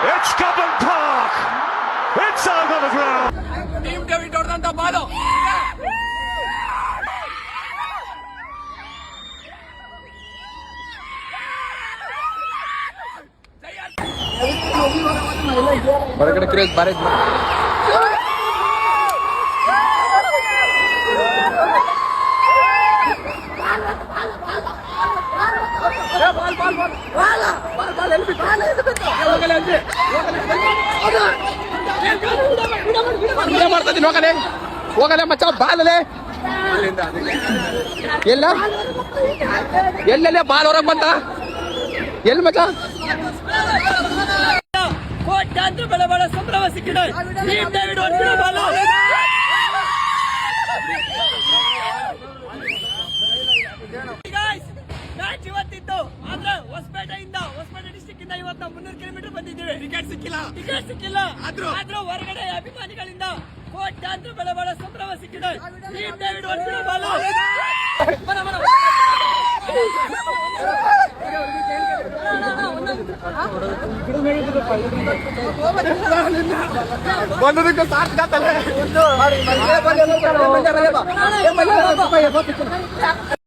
It's Cobham Park. It's over the ground. Team David ಹೊಡೆದಂತ Balu ಹೊರಗಡೆ craze ಬಾರಿ ಮಾಡ್ತೀನಿ ಹೋಗಲೇ ಹೋಗಲೇ ಮಚ್ಚ ಬಾಲಲೆ ಎಲ್ಲ ಎಲ್ಲೆಲ್ಲೇ ಬಾಲ್ ಹೊರಗೆ ಬಂತ ಎಲ್ಲಿ ಮಚ್ಚ ಕೋಟ್ಯಾಂತರ ಬಲ ಸಂಭ್ರಮ ಸಿಕ್ಕಿದೆ ಟೀಮ್ ಡೇವಿಡ್ ಹೊಡೆದಿರೋ ಬಾಲು ಮ್ಯಾಚ್ ಇವತ್ತಿತ್ತು ಆದ್ರೆ ಹೊಸಪೇಟೆ ಡಿಸ್ಟ್ರಿಕ್ಟ್ ಇಂದ ಇವತ್ತು 300 ಕಿಲೋಮೀಟರ್ ಬಂದಿದ್ದೀವಿ. ಟಿಕೆಟ್ ಸಿಕ್ಕಿಲ್ಲ ಆದ್ರೂ ಹೊರಗಡೆ ಅಭಿಮಾನಿಗಳಿಂದ ಕೋಟ್ಯಾಂತರ ಬಲ ಸಂಭ್ರಮ ಸಿಕ್ಕಿದೆ ಟೀಮ್ ಡೇವಿಡ್ ಹೊಡೆದಿರೋ ಬಾಲು ಬಂದದಕ್ಕೆ ಸಾಕು